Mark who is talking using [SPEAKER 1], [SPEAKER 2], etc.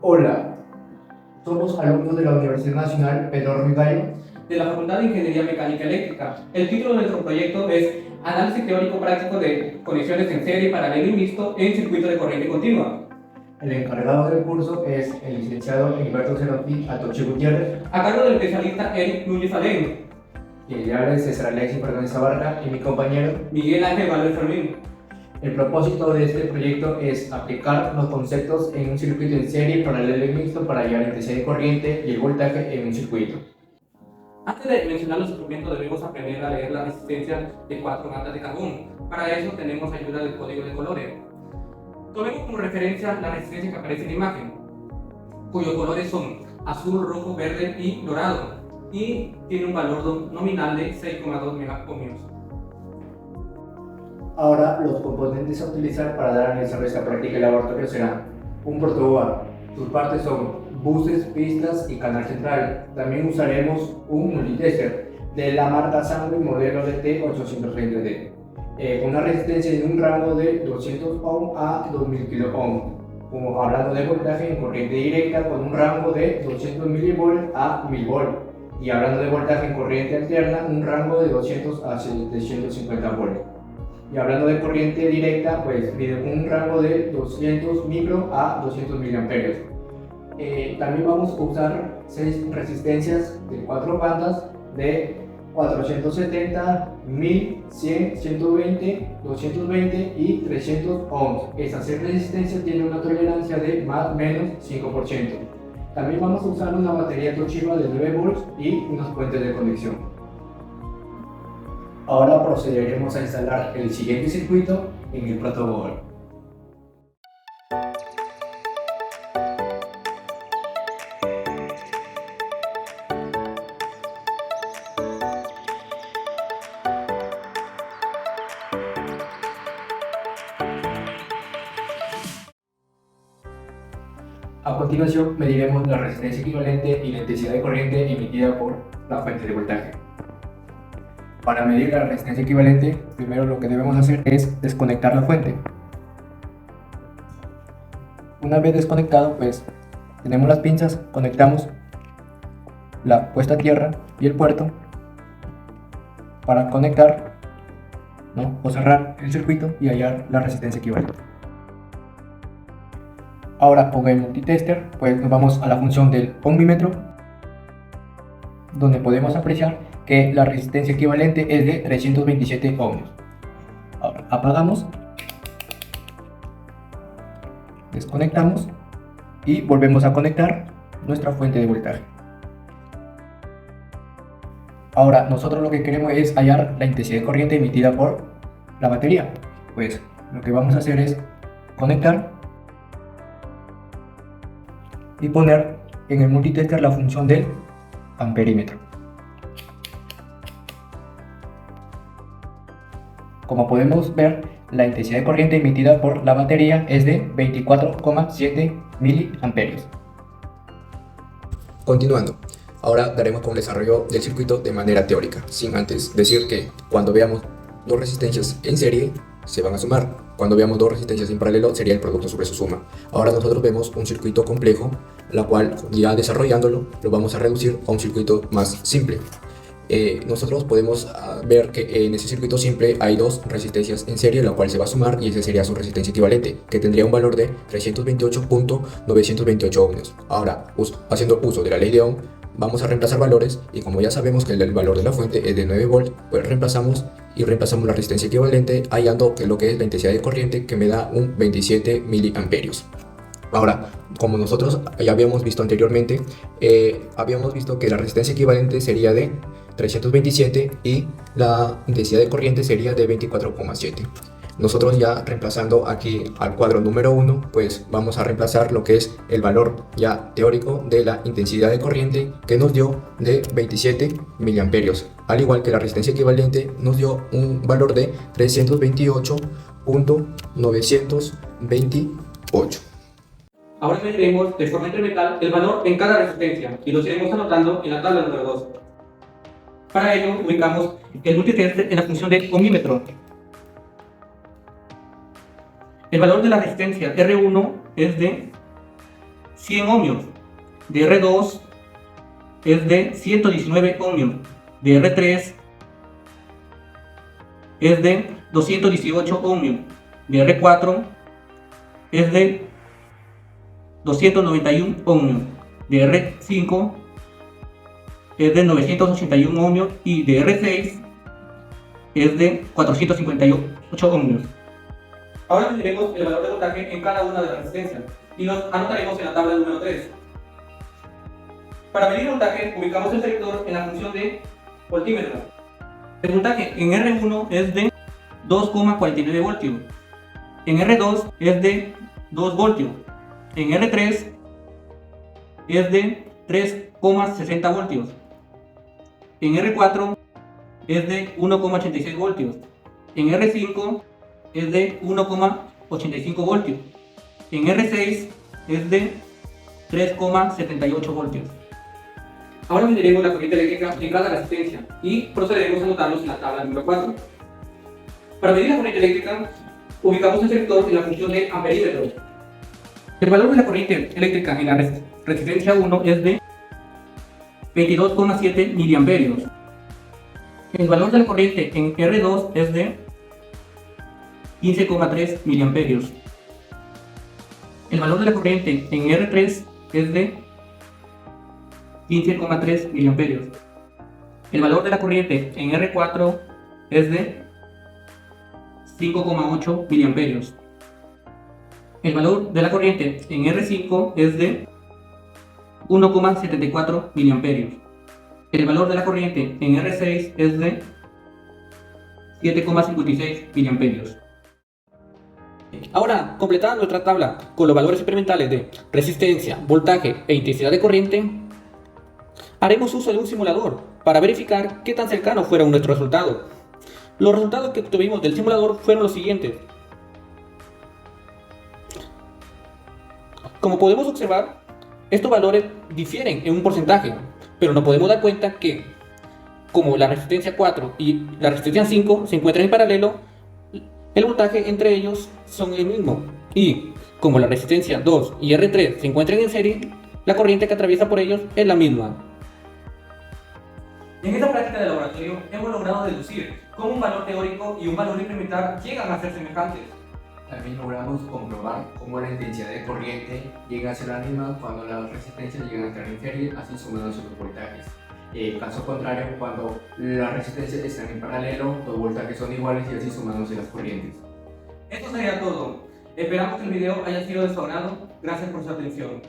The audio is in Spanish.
[SPEAKER 1] Hola, somos alumnos de la Universidad Nacional Pedro Ruiz Gallo
[SPEAKER 2] de la Facultad de Ingeniería Mecánica Eléctrica. El título de nuestro proyecto es Análisis teórico práctico de conexiones en serie, paralelo y mixto en circuito de corriente continua.
[SPEAKER 1] El encargado del curso es el licenciado Heriberto Zenotti Atoche Gutiérrez,
[SPEAKER 2] A cargo del especialista Eric Núñez Alén,
[SPEAKER 1] y el es César Alexis Fernández Abarca y mi compañero
[SPEAKER 2] Miguel Ángel Valverde Fermín.
[SPEAKER 1] El propósito de este proyecto es aplicar los conceptos en un circuito en serie, paralelo y mixto para hallar la intensidad de corriente y el voltaje en un circuito.
[SPEAKER 2] Antes de mencionar los instrumentos debemos aprender a leer la resistencia de 4 bandas de carbón. Para eso tenemos ayuda del código de colores. Tomemos como referencia la resistencia que aparece en la imagen, cuyos colores son azul, rojo, verde y dorado, y tiene un valor nominal de 6,2 megaohmios.
[SPEAKER 1] Ahora, los componentes a utilizar para dar al desarrollo de esta práctica de laboratorio serán un protoboard. Sus partes son buses, pistas y canal central. También usaremos un multitester de la marca Sangui modelo DT830D, con una resistencia de un rango de 200 ohm a 2000 kilo como hablando de voltaje en corriente directa con un rango de 200 mV a 1000 V, y hablando de voltaje en corriente alterna, un rango de 200 a 750 V. Y hablando de corriente directa, pues mide un rango de 200 micro a 200 miliamperios. También vamos a usar 6 resistencias de 4 bandas de 470, 1000, 100, 120, 220 y 300 ohms. Estas 6 resistencias tienen una tolerancia de más o menos 5%. También vamos a usar una batería Toshiba de 9 volts y unos puentes de conexión. Ahora procederemos a instalar el siguiente circuito en el protoboard. A continuación mediremos la resistencia equivalente y la intensidad de corriente emitida por la fuente de voltaje. Para medir la resistencia equivalente, primero lo que debemos hacer es desconectar la fuente. Una vez desconectado, pues tenemos las pinzas, conectamos la puesta a tierra y el puerto para conectar, o cerrar el circuito y hallar la resistencia equivalente. Ahora con el multitester, pues nos vamos a la función del ohmímetro, donde podemos apreciar que la resistencia equivalente es de 327 ohmios. Ahora apagamos, desconectamos y volvemos a conectar nuestra fuente de voltaje. Ahora nosotros lo que queremos es hallar la intensidad de corriente emitida por la batería. Pues lo que vamos a hacer es conectar y poner en el multitester la función del amperímetro. Como podemos ver, la intensidad de corriente emitida por la batería es de 24,7 miliamperios.
[SPEAKER 3] Continuando, ahora daremos con el desarrollo del circuito de manera teórica, sin antes decir que cuando veamos dos resistencias en serie se van a sumar. Cuando veamos dos resistencias en paralelo sería el producto sobre su suma. Ahora nosotros vemos un circuito complejo, la cual ya desarrollándolo lo vamos a reducir a un circuito más simple. Nosotros podemos ver que en ese circuito simple hay dos resistencias en serie, la cual se va a sumar y esa sería su resistencia equivalente, que tendría un valor de 328.928 ohmios. Ahora, haciendo uso de la ley de Ohm, vamos a reemplazar valores y como ya sabemos que el valor de la fuente es de 9 volts, pues reemplazamos la resistencia equivalente hallando lo que es la intensidad de corriente, que me da un 27 miliamperios. Ahora, como nosotros ya habíamos visto anteriormente, habíamos visto que la resistencia equivalente sería de 327 y la intensidad de corriente sería de 24,7. Nosotros ya reemplazando aquí al cuadro número 1, pues vamos a reemplazar lo que es el valor ya teórico de la intensidad de corriente, que nos dio de 27 miliamperios, al igual que la resistencia equivalente nos dio un valor de 328.928.
[SPEAKER 2] Ahora mediremos de forma incremental el valor en cada resistencia y los iremos anotando en la tabla número 2. Para ello ubicamos el multitester en la función de ohmímetro. El valor de la resistencia R1 es de 100 ohmios, de R2 es de 119 ohmios, de R3 es de 218 ohmios, de R4 es de 291 ohmios, de R5 es de 981 ohmios y de R6 es de 458 ohmios. Ahora mediremos el valor de voltaje en cada una de las resistencias y los anotaremos en la tabla número 3. Para medir el voltaje, ubicamos el selector en la función de voltímetro. El voltaje en R1 es de 2,49 voltios, en R2 es de 2 voltios, en R3 es de 3,60 voltios, en R4 es de 1,86 voltios, en R5 es de 1,85 voltios, en R6 es de 3,78 voltios. Ahora mediremos la corriente eléctrica en cada resistencia y procederemos a anotarlos en la tabla número 4. Para medir la corriente eléctrica, ubicamos el selector en la función de amperímetro. El valor de la corriente eléctrica en la resistencia 1 es de 22,7 miliamperios. El valor de la corriente en R2 es de 15,3 miliamperios. El valor de la corriente en R3 es de 15,3 miliamperios. El valor de la corriente en R4 es de 5,8 miliamperios. El valor de la corriente en R5 es de 1,74 miliamperios. El valor de la corriente en R6 es de 7,56 miliamperios. Ahora, completada nuestra tabla con los valores experimentales de resistencia, voltaje e intensidad de corriente, haremos uso de un simulador para verificar qué tan cercano fueron nuestros resultados. Los resultados que obtuvimos del simulador fueron los siguientes. Como podemos observar, estos valores difieren en un porcentaje, pero nos podemos dar cuenta que, como la resistencia 4 y la resistencia 5 se encuentran en paralelo, el voltaje entre ellos son el mismo. Y como la resistencia 2 y R3 se encuentran en serie, la corriente que atraviesa por ellos es la misma. En esta práctica de laboratorio hemos logrado deducir cómo un valor teórico y un valor experimental llegan a ser semejantes.
[SPEAKER 1] También logramos comprobar cómo la intensidad de corriente llega a ser la misma cuando las resistencias llegan a estar en serie, así sumándose los voltajes. Caso contrario, cuando las resistencias están en paralelo, los voltajes son iguales y así sumándose las corrientes.
[SPEAKER 2] Esto sería todo. Esperamos que el video haya sido de su agrado. Gracias por su atención.